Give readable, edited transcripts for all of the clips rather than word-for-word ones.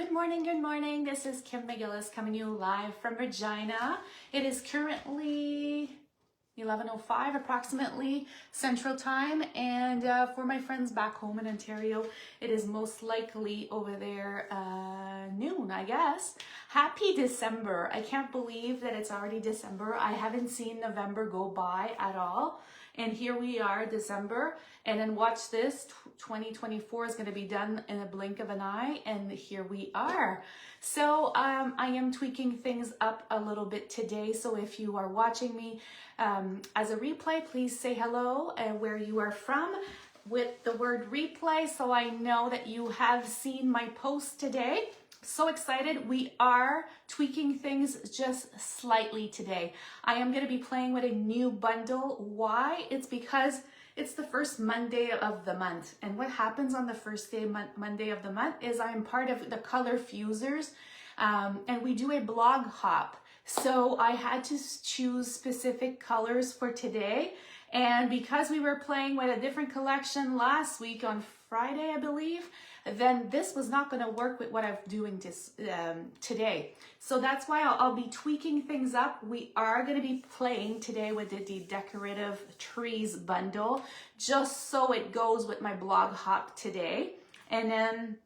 Good morning. This is Kim McGillis coming to you live from Regina. It is currently 11:05 approximately Central Time, and for my friends back home in Ontario, it is most likely over there noon, I guess. Happy December. I can't believe that it's already December. I haven't seen November go by at all. And here we are, December, and then watch this, 2024 is going to be done in a blink of an eye, and here we are. So I am tweaking things up a little bit today, so if you are watching me as a replay, please say hello and where you are from with the word replay, so I know that you have seen my post today. So excited. We are tweaking things just slightly today. I am going to be playing with a new bundle. Why? It's because it's the first Monday of the month. And what happens on the first Monday of the month is I'm part of the Color Fusers, and we do a blog hop. So I had to choose specific colors for today. And because we were playing with a different collection last week on Friday, I believe, then this was not going to work with what I'm doing today. So that's why I'll be tweaking things up. We are going to be playing today with the Decorative Trees Bundle, just so it goes with my blog hop today. And then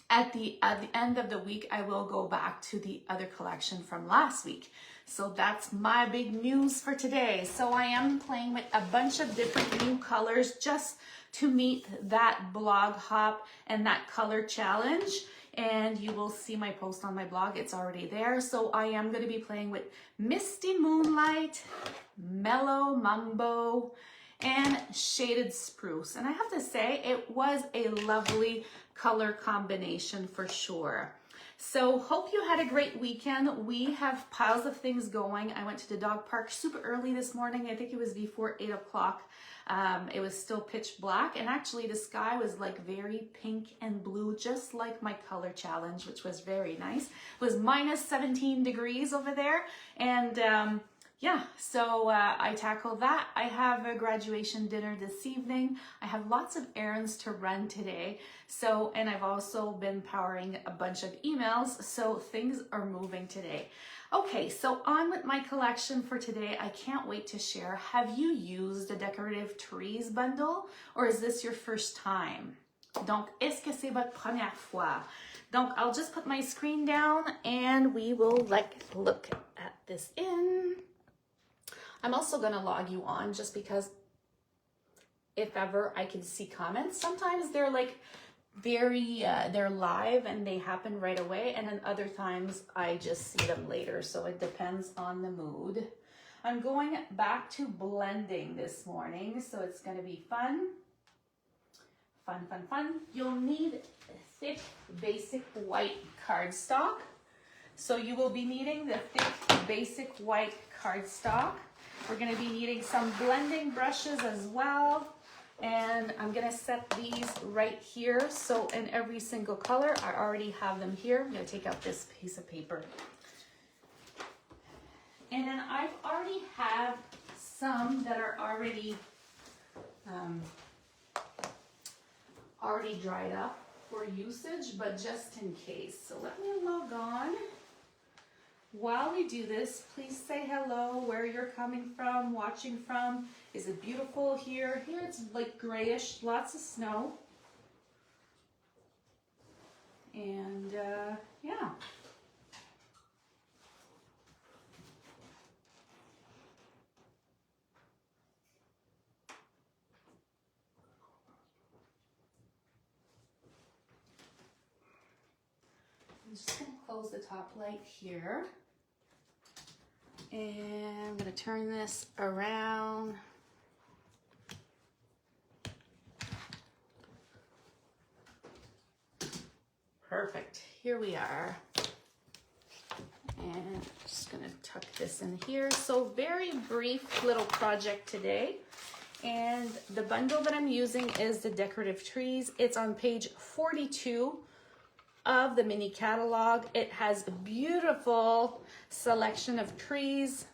at the end of the week, I will go back to the other collection from last week. So that's my big news for today. So I am playing with a bunch of different new colors just to meet that blog hop and that color challenge. And you will see my post on my blog. It's already there. So I am going to be playing with Misty Moonlight, Mellow Mambo, and Shaded Spruce. And I have to say, it was a lovely color combination for sure. So hope you had a great weekend. We have piles of things going. I went to the dog park super early this morning. I think it was before 8 o'clock. It was still pitch black, and actually the sky was like very pink and blue, just like my color challenge, which was very nice. It was minus 17 degrees over there, and yeah, so I tackled that. I have a graduation dinner this evening. I have lots of errands to run today. So, and I've also been powering a bunch of emails, so things are moving today. Okay, so on with my collection for today. I can't wait to share. Have you used the Decorative Trees Bundle, or is this your first time? Donc, est-ce que c'est votre première fois? Donc, I'll just put my screen down and we will look at this in. I'm also going to log you on just because if ever I can see comments. Sometimes they're like they're live and they happen right away, and then other times I just see them later, so it depends on the mood. I'm going back to blending this morning, so it's going to be fun. You'll need thick basic white cardstock. So you will be needing the thick basic white cardstock. We're going to be needing some blending brushes as well. And I'm going to set these right here. So in every single color, I already have them here. I'm going to take out this piece of paper. And then I've already have some that are already dried up for usage, but just in case. So let me log on. While we do this, please say hello, where you're coming from, watching from. Is it beautiful here? Here it's like grayish, lots of snow. And yeah. I'm just going to close the top light here. And I'm going to turn this around. Perfect. Here we are. And I'm just going to tuck this in here. So very brief little project today. And the bundle that I'm using is the Decorative Trees. It's on page 42 of the mini catalog. It has a beautiful selection of trees.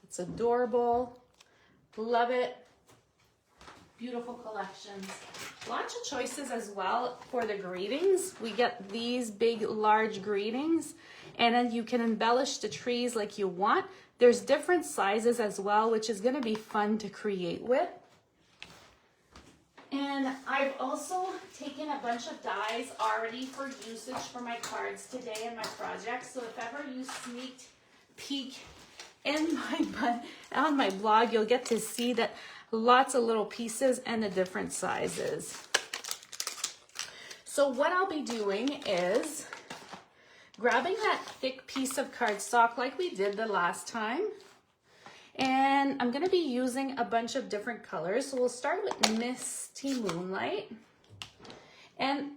It's adorable. Love it. Beautiful collections. Lots of choices as well for the greetings. We get these big, large greetings, and then you can embellish the trees like you want. There's different sizes as well, which is gonna be fun to create with. And I've also taken a bunch of dies already for usage for my cards today in my project. So if ever you sneaked peek in on my blog, you'll get to see that lots of little pieces and the different sizes. So what I'll be doing is grabbing that thick piece of cardstock like we did the last time. And I'm going to be using a bunch of different colors. So we'll start with Misty Moonlight. And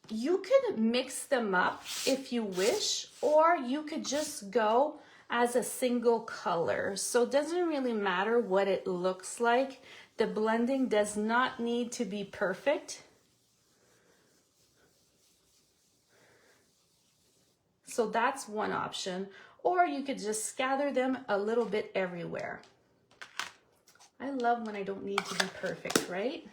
you could mix them up if you wish, or you could just go as a single color. So it doesn't really matter what it looks like. The blending does not need to be perfect. So that's one option. Or you could just gather them a little bit everywhere. I love when I don't need to be perfect, right?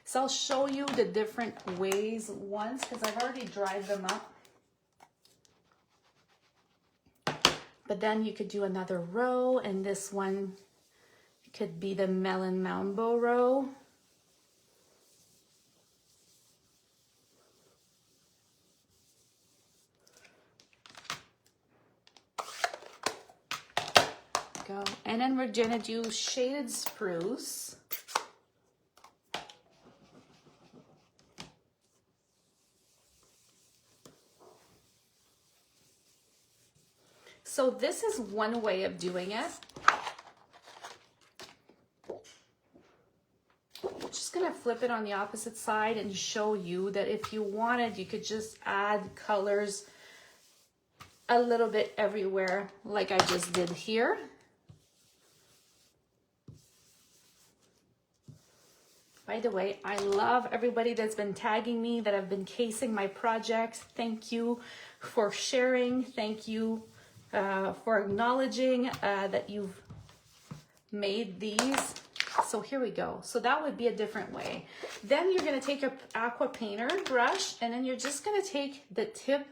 So I'll show you the different ways once, because I've already dried them up. But then you could do another row, and this one could be the Melon Mambo row. Go. And then we're gonna do Shaded Spruce. So this is one way of doing it. Just gonna flip it on the opposite side and show you that if you wanted, you could just add colors a little bit everywhere like I just did here. By the way, I love everybody that's been tagging me, that have been casing my projects. Thank you for sharing. Thank you for acknowledging that you've made these. So here we go. So that would be a different way. Then you're gonna take your aqua painter brush, and then you're just gonna take the tip,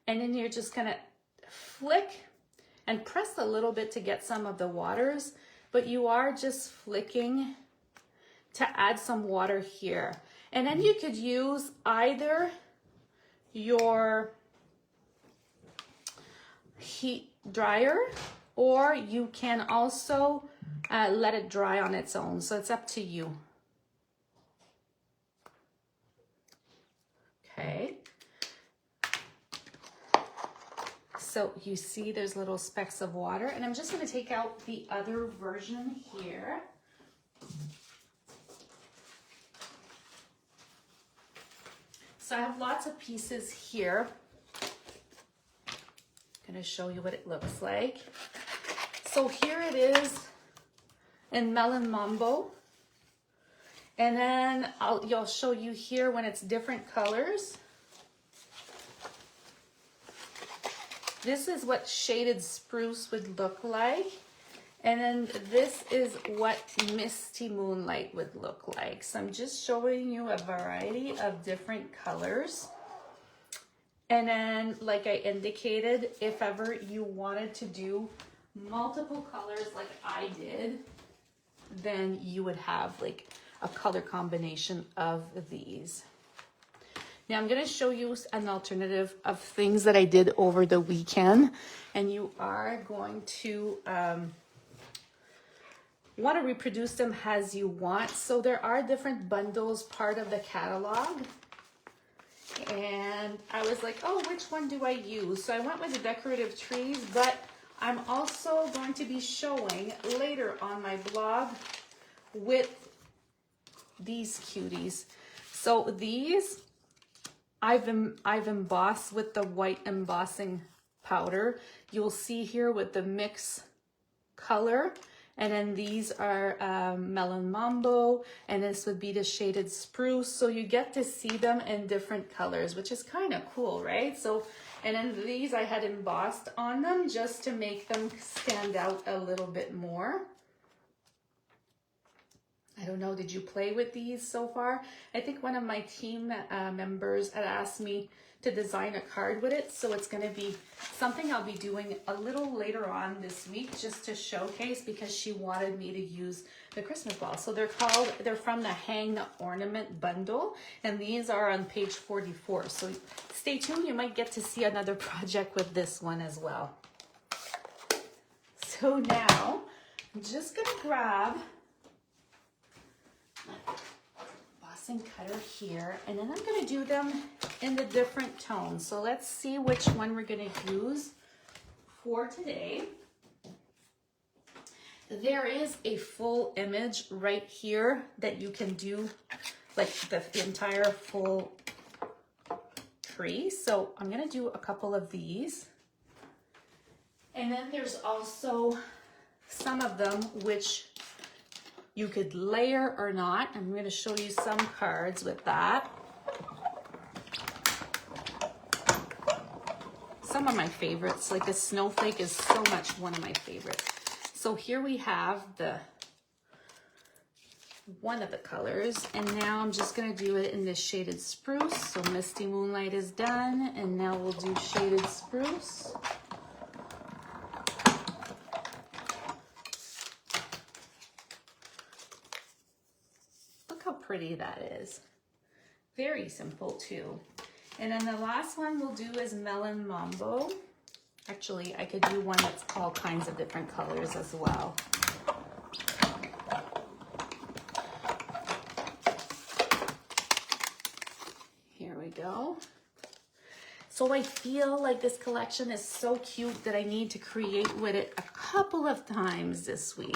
and then you're just gonna flick and press a little bit to get some of the waters, but you are just flicking to add some water here. And then you could use either your heat dryer, or you can also let it dry on its own. So it's up to you. Okay. So you see there's little specks of water, and I'm just gonna take out the other version here. So I have lots of pieces here. I'm gonna show you what it looks like. So here it is in Melon Mambo. And then I'll show you here when it's different colors. This is what Shaded Spruce would look like. And then this is what Misty Moonlight would look like. So I'm just showing you a variety of different colors. And then, like I indicated, if ever you wanted to do multiple colors like I did, then you would have like a color combination of these. Now I'm gonna show you an alternative of things that I did over the weekend, and you are going to want to reproduce them as you want. So there are different bundles part of the catalog, and I was like, oh, which one do I use? So I went with the Decorative Trees, but I'm also going to be showing later on my blog with these cuties. So these I've embossed with the white embossing powder. You'll see here with the mix color. And then these are Melon Mambo, and this would be the Shaded Spruce. So you get to see them in different colors, which is kind of cool, right? So, and then these I had embossed on them just to make them stand out a little bit more. I don't know, did you play with these so far? I think one of my team members had asked me to design a card with it, so it's going to be something I'll be doing a little later on this week just to showcase, because she wanted me to use the Christmas balls. So they're from the Hang Ornament Bundle, and these are on page 44. So stay tuned, you might get to see another project with this one as well. So now I'm just going to grab my embossing cutter here, and then I'm going to do them in the different tones. So let's see which one we're going to use for today. There is a full image right here that you can do like the entire full tree. So I'm going to do a couple of these. And then there's also some of them which you could layer or not. I'm going to show you some cards with that. Some of my favorites, like the snowflake is so much one of my favorites. So here we have one of the colors, and now I'm just going to do it in this shaded spruce. So Misty Moonlight is done, and now we'll do shaded spruce. Look how pretty that is. Very simple too. And then the last one we'll do is Melon Mambo. Actually, I could do one that's all kinds of different colors as well. Here we go. So I feel like this collection is so cute that I need to create with it a couple of times this week.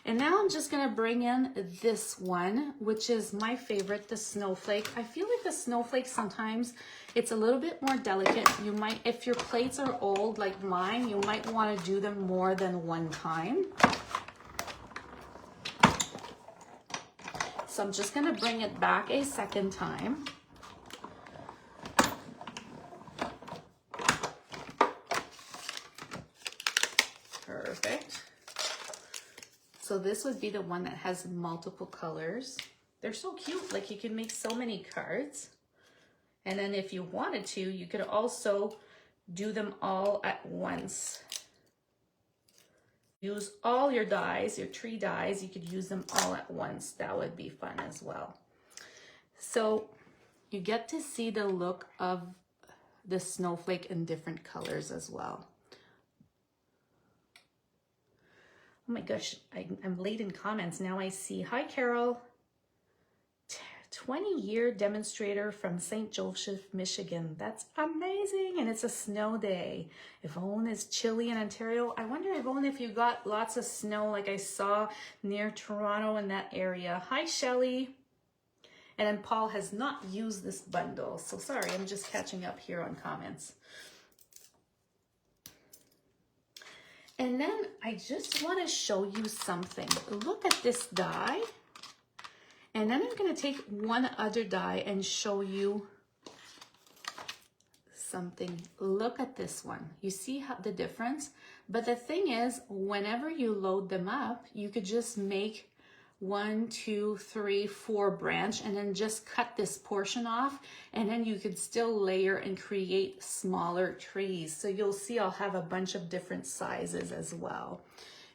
And now I'm just gonna bring in this one, which is my favorite, the snowflake. I feel like the snowflake sometimes it's a little bit more delicate. You might, if your plates are old like mine, you might wanna do them more than one time. So I'm just gonna bring it back a second time. Perfect. So this would be the one that has multiple colors. They're so cute, like you can make so many cards. And then if you wanted to, you could also do them all at once. Use all your dies, your tree dies, you could use them all at once. That would be fun as well. So you get to see the look of the snowflake in different colors as well. Oh my gosh, I'm late in comments. Now I see. Hi, Carol. 20-year demonstrator from St. Joseph, Michigan. That's amazing. And it's a snow day. Yvonne is chilly in Ontario. I wonder, Yvonne, if you got lots of snow like I saw near Toronto in that area. Hi, Shelly. And then Paul has not used this bundle. So sorry, I'm just catching up here on comments. And then I just want to show you something. Look at this die. And then I'm going to take one other die and show you something. Look at this one. You see how the difference? But the thing is, whenever you load them up, you could just make 1, 2, 3, 4 branch and then just cut this portion off, and then you could still layer and create smaller trees. So you'll see I'll have a bunch of different sizes as well.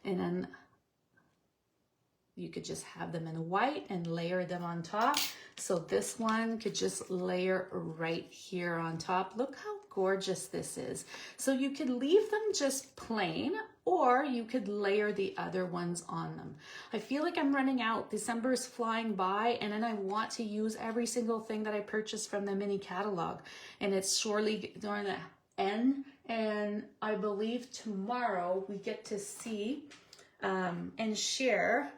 And then you could just have them in white and layer them on top. So this one could just layer right here on top. Look how gorgeous this is. So you could leave them just plain, or you could layer the other ones on them. I feel like I'm running out. December is flying by, and then I want to use every single thing that I purchased from the mini catalog. And it's surely during the end. And I believe tomorrow we get to see and share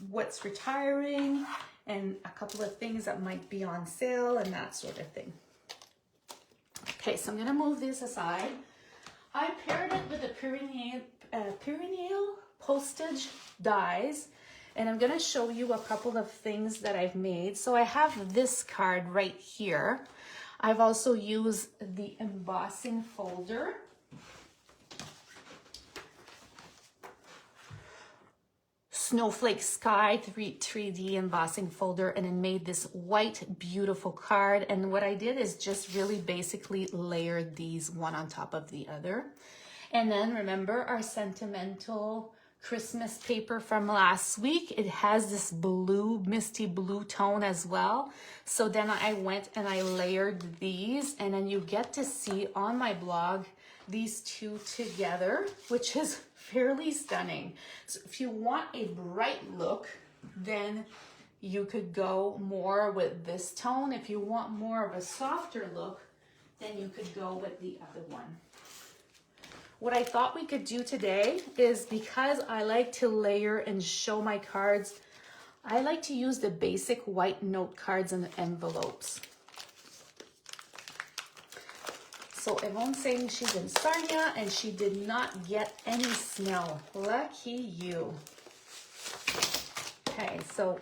what's retiring and a couple of things that might be on sale and that sort of thing. Okay, so I'm going to move this aside. I paired it with the Pyreneal postage dies, and I'm going to show you a couple of things that I've made. So I have this card right here. I've also used the embossing folder. Snowflake Sky 3D embossing folder, and then made this white beautiful card. And what I did is just really basically layered these one on top of the other. And then remember our sentimental Christmas paper from last week. It has this blue, misty blue tone as well. So then I went and I layered these, and then you get to see on my blog these two together, which is fairly stunning. So if you want a bright look, then you could go more with this tone. If you want more of a softer look, then you could go with the other one. What I thought we could do today is, because I like to layer and show my cards, I like to use the basic white note cards and envelopes. So Yvonne's saying she's in Sarnia and she did not get any snow. Lucky you. Okay, so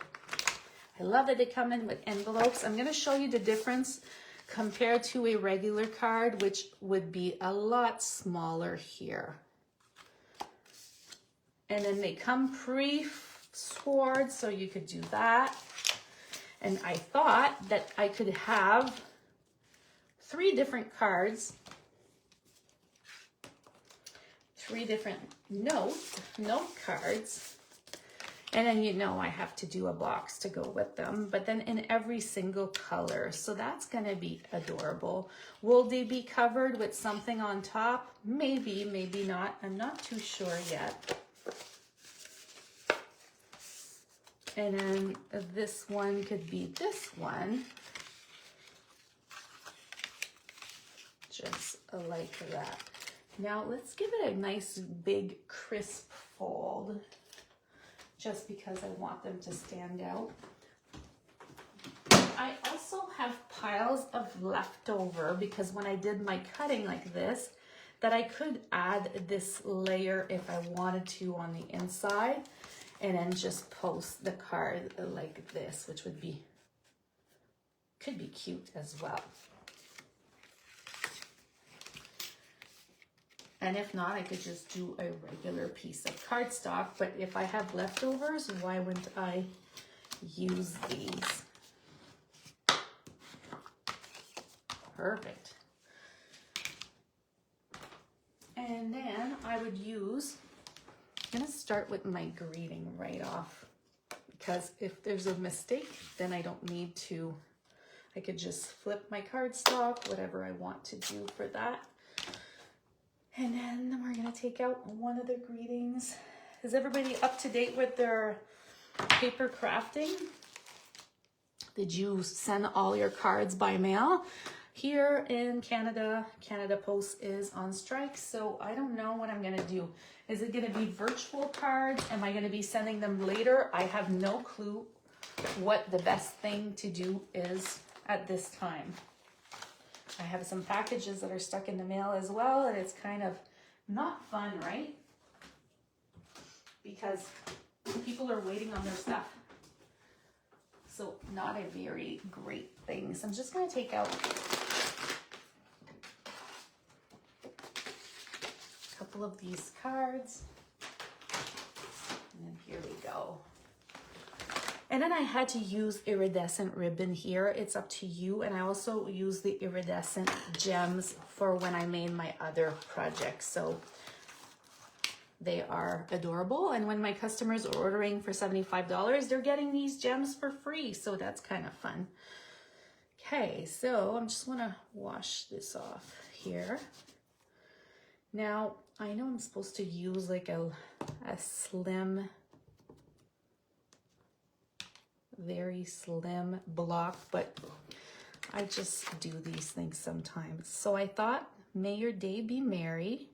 I love that they come in with envelopes. I'm gonna show you the difference compared to a regular card, which would be a lot smaller here. And then they come pre-scored, so you could do that. And I thought that I could have 3 different cards, 3 different note cards. And then, you know, I have to do a box to go with them, but then in every single color. So that's gonna be adorable. Will they be covered with something on top? Maybe, maybe not. I'm not too sure yet. And then this one could be this one. Just like that. Now let's give it a nice big crisp fold, just because I want them to stand out. I also have piles of leftover, because when I did my cutting like this, that I could add this layer if I wanted to on the inside, and then just post the card like this, which would be, could be cute as well. And if not, I could just do a regular piece of cardstock. But if I have leftovers, why wouldn't I use these? Perfect. And then I would use, I'm gonna start with my greeting right off, because if there's a mistake, then I don't need to, I could just flip my cardstock, whatever I want to do for that. And then we're gonna take out one of the greetings. Is everybody up to date with their paper crafting? Did you send all your cards by mail? Here in Canada, Canada Post is on strike, so I don't know what I'm gonna do. Is it gonna be virtual cards? Am I gonna be sending them later? I have no clue what the best thing to do is at this time. I have some packages that are stuck in the mail as well, and it's kind of not fun, right? Because people are waiting on their stuff. So not a very great thing. So I'm just going to take out a couple of these cards. And then here we go. And then I had to use iridescent ribbon here. It's up to you. And I also use the iridescent gems for when I made my other projects. So they are adorable. And when my customers are ordering for $75, they're getting these gems for free. So that's kind of fun. Okay, so I'm just gonna wash this off here. Now, I know I'm supposed to use like a slim, very slim block, but I just do these things sometimes. So I thought, may your day be merry.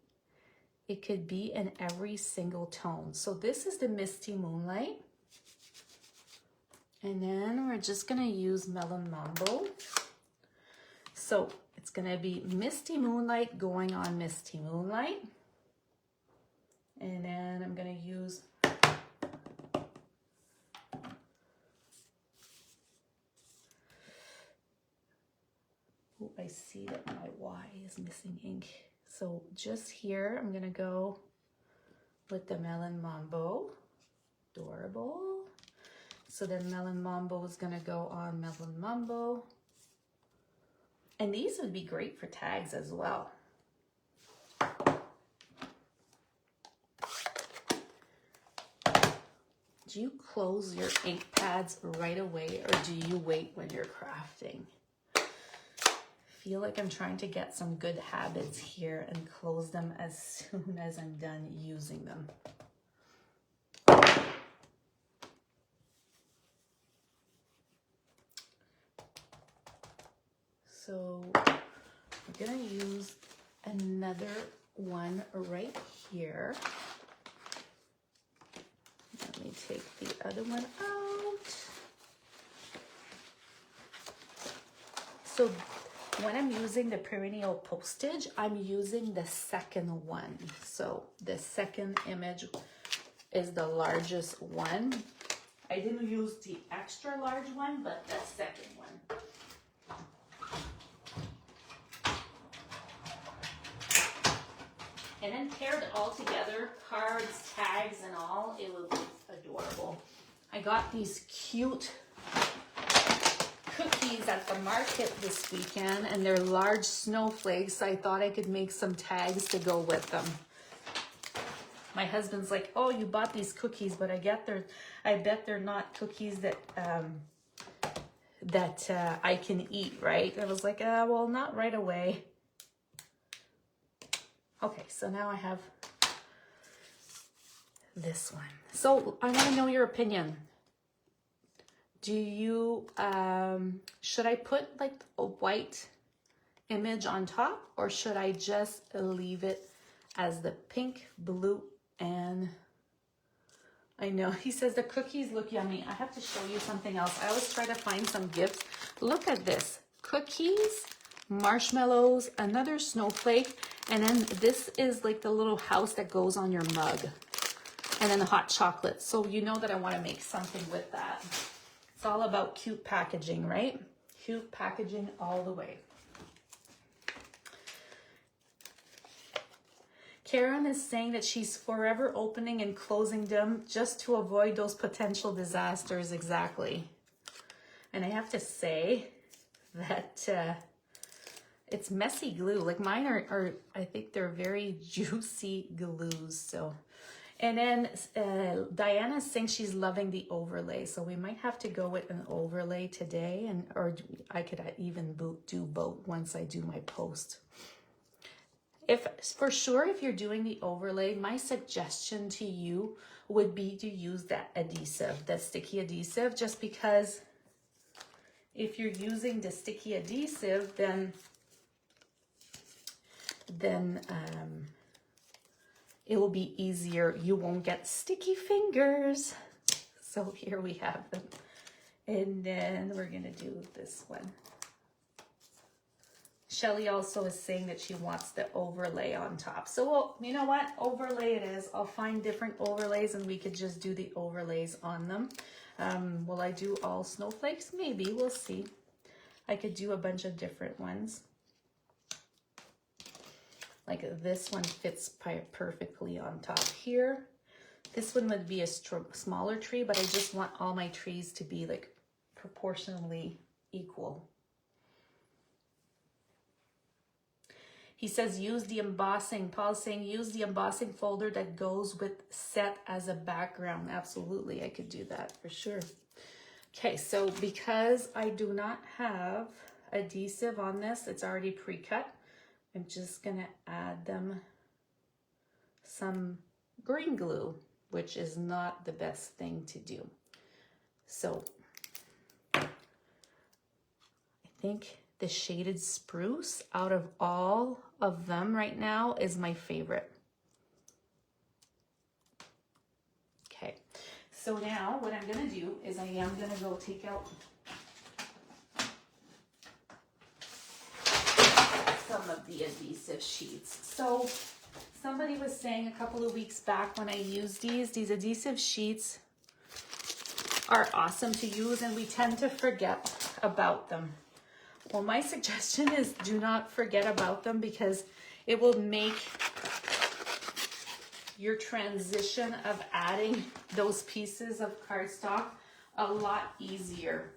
It could be in every single tone. So this is the Misty Moonlight. And then we're just gonna use Melon Mambo. So it's gonna be Misty Moonlight going on Misty Moonlight. And then I'm gonna use I see that my Y is missing ink. So just here, I'm gonna go with the Melon Mambo. Adorable. So then Melon Mambo is gonna go on Melon Mambo. And these would be great for tags as well. Do you close your ink pads right away, or do you wait when you're crafting? I feel like I'm trying to get some good habits here and close them as soon as I'm done using them. So we're gonna use another one right here. Let me take the other one out. So when I'm using the perennial postage, I'm using the second one. So the second image is the largest one. I didn't use the extra large one, but the second one. And then paired all together, cards, tags, and all, it will be adorable. I got these cute cookies at the market this weekend, and they're large snowflakes. I thought I could make some tags to go with them. My husband's like, "Oh, you bought these cookies, but I bet they're not cookies that I can eat, right?" I was like, well, not right away. Okay, so now I have this one. So I want to know your opinion. Do you, should I put like a white image on top, or should I just leave it as the pink, blue, and I know he says the cookies look yummy. I have to show you something else. I always try to find some gifts. Look at this, cookies, marshmallows, another snowflake, and then this is like the little house that goes on your mug, and then the hot chocolate. So you know that I want to make something with that. It's all about cute packaging, right? Cute packaging all the way. Karen is saying that she's forever opening and closing them just to avoid those potential disasters. Exactly. And I have to say that it's messy glue. Like mine are, I think they're very juicy glues. So, and then Diana's saying she's loving the overlay. So we might have to go with an overlay today, or I could even do both once I do my post. If you're doing the overlay, my suggestion to you would be to use that adhesive, that sticky adhesive, just because if you're using the sticky adhesive, then it will be easier. You won't get sticky fingers. So here we have them. And then we're gonna do this one. Shelly also is saying that she wants the overlay on top. So, well, you know what? Overlay it is. I'll find different overlays and we could just do the overlays on them. Will I do all snowflakes? Maybe, we'll see. I could do a bunch of different ones. Like this one fits perfectly on top here. This one would be a smaller tree, but I just want all my trees to be like proportionally equal. He says, use the embossing. Paul's saying, use the embossing folder that goes with set as a background. Absolutely, I could do that for sure. Okay, so because I do not have adhesive on this, it's already pre-cut, I'm just gonna add them some green glue, which is not the best thing to do. So I think the shaded spruce out of all of them right now is my favorite. Okay, so now what I'm gonna do is I am gonna go take out some of the adhesive sheets. So somebody was saying a couple of weeks back when I used these adhesive sheets are awesome to use and we tend to forget about them. Well, my suggestion is do not forget about them because it will make your transition of adding those pieces of cardstock a lot easier.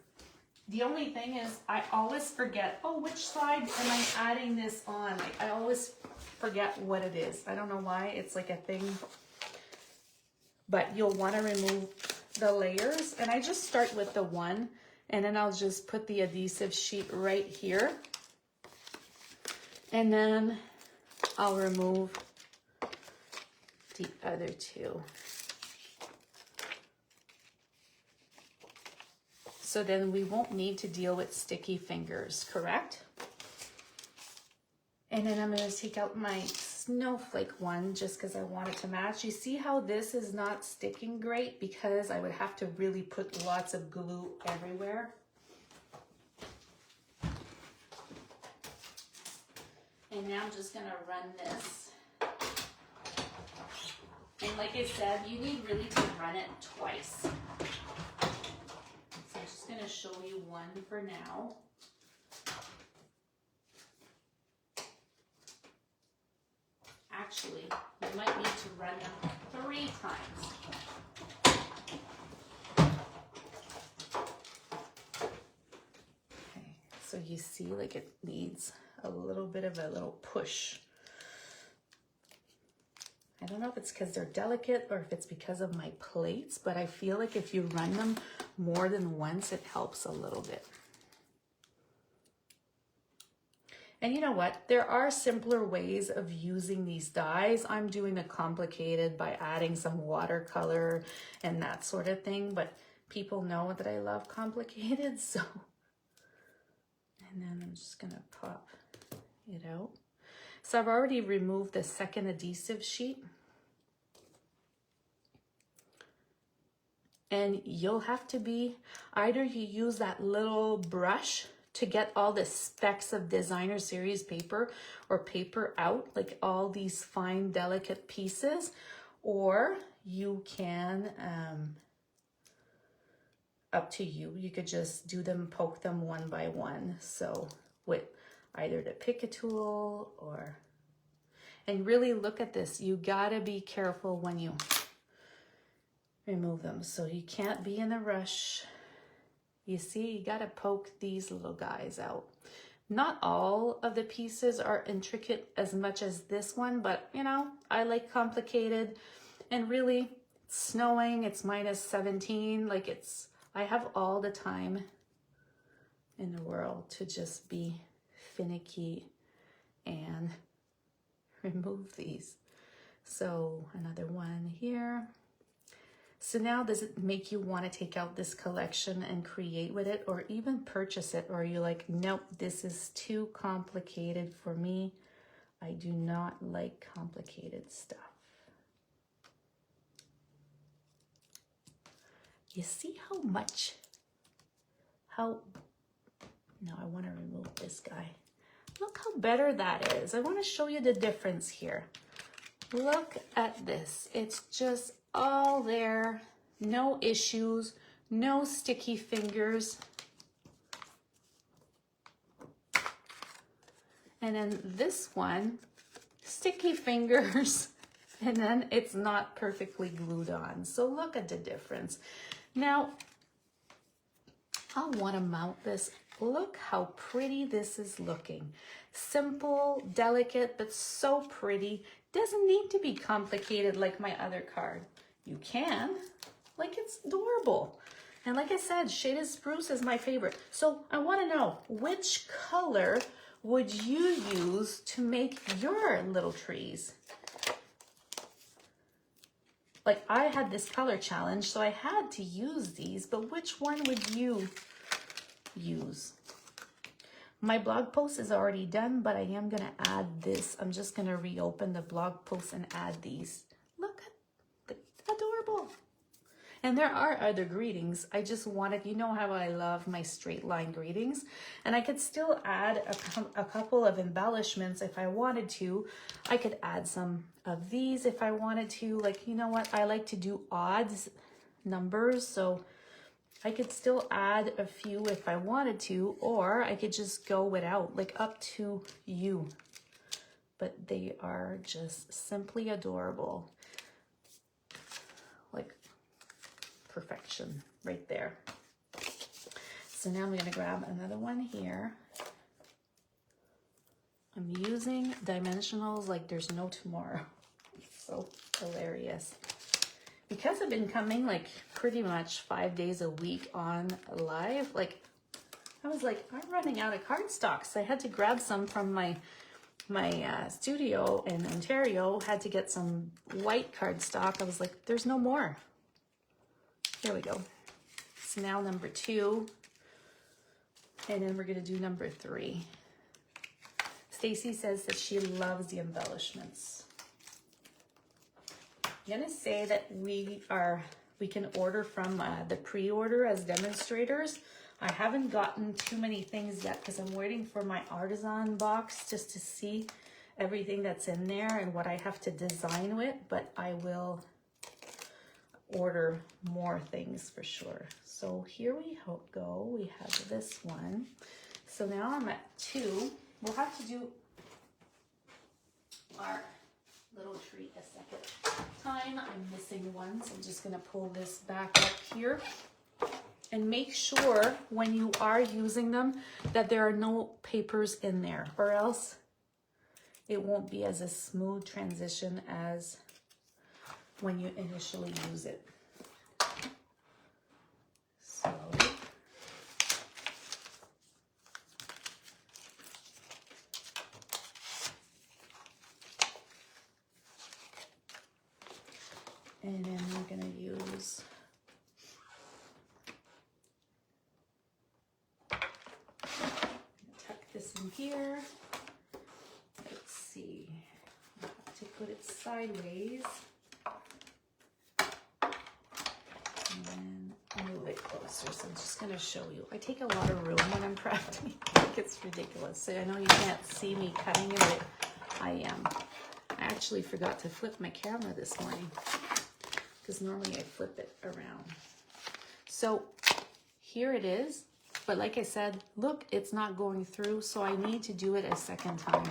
The only thing is I always forget, oh, which side am I adding this on? Like, I always forget what it is. I don't know why, it's like a thing. But you'll want to remove the layers. And I just start with the one, and then I'll just put the adhesive sheet right here. And then I'll remove the other two. So then we won't need to deal with sticky fingers, correct? And then I'm going to take out my snowflake one just because I want it to match. You see how this is not sticking great because I would have to really put lots of glue everywhere. And now I'm just going to run this. And like I said, you need really to run it twice. So I'm just going to show you one for now. Actually, you might need to run them 3 times. Okay, so you see like it needs a little bit of a little push. I don't know if it's because they're delicate or if it's because of my plates, but I feel like if you run them more than once, it helps a little bit. And you know what? There are simpler ways of using these dies. I'm doing the complicated by adding some watercolor and that sort of thing, but people know that I love complicated, so. And then I'm just gonna pop it out. So I've already removed the second adhesive sheet. And you'll have to be, either you use that little brush to get all the specks of designer series paper or paper out, like all these fine, delicate pieces, or you can, up to you, you could just do them, poke them one by one. So with either the pick tool or, and really look at this, you gotta be careful when you remove them. So you can't be in a rush. You see, you gotta poke these little guys out. Not all of the pieces are intricate as much as this one, but you know, I like complicated. And really, it's snowing, it's -17, like it's, I have all the time in the world to just be finicky and remove these. So another one here. So now does it make you want to take out this collection and create with it, or even purchase it? Or are you like, nope, this is too complicated for me. I do not like complicated stuff. You see how much, no, I want to remove this guy. Look how better that is. I want to show you the difference here. Look at this. It's just all there. No issues. No sticky fingers. And then this one, sticky fingers. And then it's not perfectly glued on. So look at the difference. Now, I want to mount this. Look how pretty this is looking. Simple, delicate, but so pretty. Doesn't need to be complicated like my other card. You can, like it's adorable. And like I said, shaded spruce is my favorite. So I want to know, which color would you use to make your little trees? Like I had this color challenge, so I had to use these, but which one would you use? My blog post is already done, but I am going to add this. I'm just going to reopen the blog post and add these. Look at the adorable. And there are other greetings. I just wanted, you know how I love my straight line greetings. And I could still add a couple of embellishments if I wanted to. I could add some of these if I wanted to. Like, you know what? I like to do odds numbers. So I could still add a few if I wanted to, or I could just go without, like up to you. But they are just simply adorable. perfection right there. So now I'm gonna grab another one here. I'm using dimensionals like there's no tomorrow. It's so hilarious. Because I've been coming like pretty much 5 days a week on live, like I was like, I'm running out of cardstock. So I had to grab some from my studio in Ontario, had to get some white cardstock. I was like, there's no more. Here we go. So now number 2, and then we're gonna do number 3. Stacy says that she loves the embellishments. I'm gonna say that we can order from the pre-order as demonstrators. I haven't gotten too many things yet because I'm waiting for my artisan box just to see everything that's in there and what I have to design with, but I will order more things for sure. So here we go. We have this one. So now I'm at 2. We'll have to do our little treat a second time. I'm missing one, so I'm just gonna pull this back up here. And make sure when you are using them that there are no papers in there, or else it won't be as a smooth transition as when you initially use it. So and then we're gonna use this in here. Let's see. I have to put it sideways and then move it closer. So I'm just going to show you. I take a lot of room when I'm crafting. I think it's ridiculous. So I know you can't see me cutting it, but I am. I actually forgot to flip my camera this morning because normally I flip it around. So here it is. But like I said, look, it's not going through, so I need to do it a second time.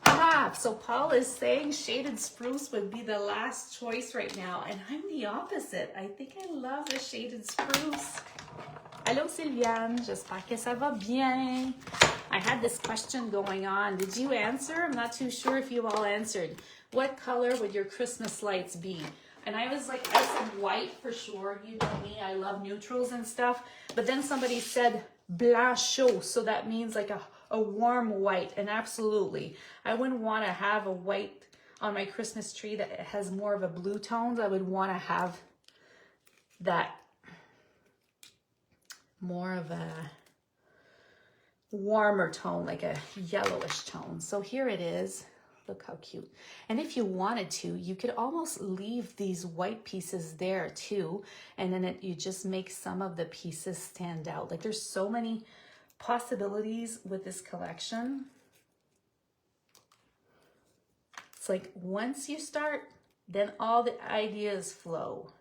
Ah, so Paul is saying shaded spruce would be the last choice right now, and I'm the opposite. I think I love the shaded spruce. Allô Sylviane, j'espère que ça va bien. I had this question going on. Did you answer? I'm not too sure if you all answered. What color would your Christmas lights be? And I was like, I said white for sure. You know me, I love neutrals and stuff. But then somebody said blanc chaud. So that means like a warm white. And absolutely, I wouldn't want to have a white on my Christmas tree that has more of a blue tones. I would want to have that more of a warmer tone, like a yellowish tone. So here it is. Look how cute. And if you wanted to, you could almost leave these white pieces there too. And then you just make some of the pieces stand out. Like there's so many possibilities with this collection. It's like once you start, then all the ideas flow.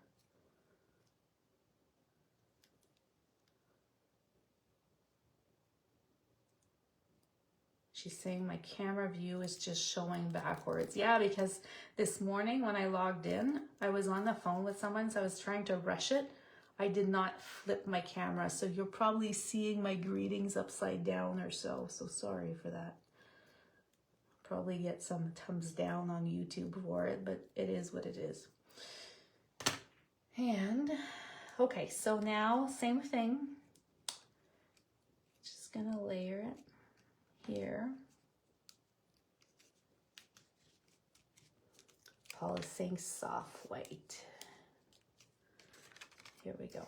She's saying my camera view is just showing backwards. Yeah, because this morning when I logged in, I was on the phone with someone, so I was trying to rush it. I did not flip my camera, so you're probably seeing my greetings upside down or so. So sorry for that. Probably get some thumbs down on YouTube for it, but it is what it is. And, okay, so now, same thing. Just gonna layer it here. Paul is saying soft white. Here we go.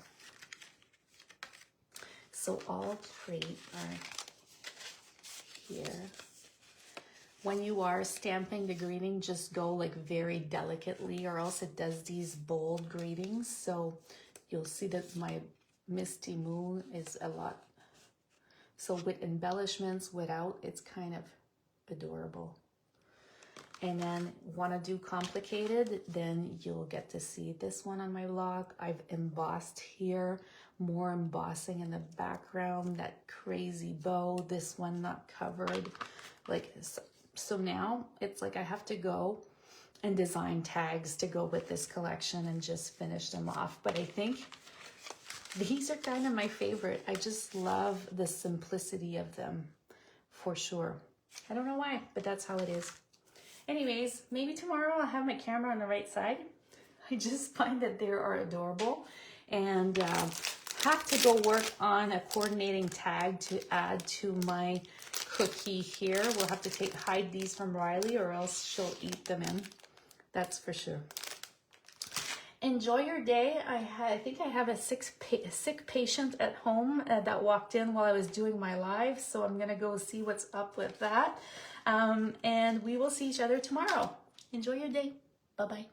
So all 3 are here. When you are stamping the greeting, just go like very delicately, or else it does these bold greetings. So you'll see that my Misty Moon is a lot. So with embellishments, without, it's kind of adorable. And then want to do complicated, then you'll get to see this one on my blog. I've embossed here, more embossing in the background, that crazy bow, this one not covered. Like So now it's like I have to go and design tags to go with this collection and just finish them off. But I think these are kind of my favorite. I just love the simplicity of them for sure. I don't know why, but that's how it is. Anyways, maybe tomorrow I'll have my camera on the right side. I just find that they are adorable, and have to go work on a coordinating tag to add to my cookie here. We'll have to hide these from Riley, or else she'll eat them in. That's for sure. Enjoy your day. I think I have a sick patient at home that walked in while I was doing my live, so I'm gonna go see what's up with that. And we will see each other tomorrow. Enjoy your day. Bye-bye.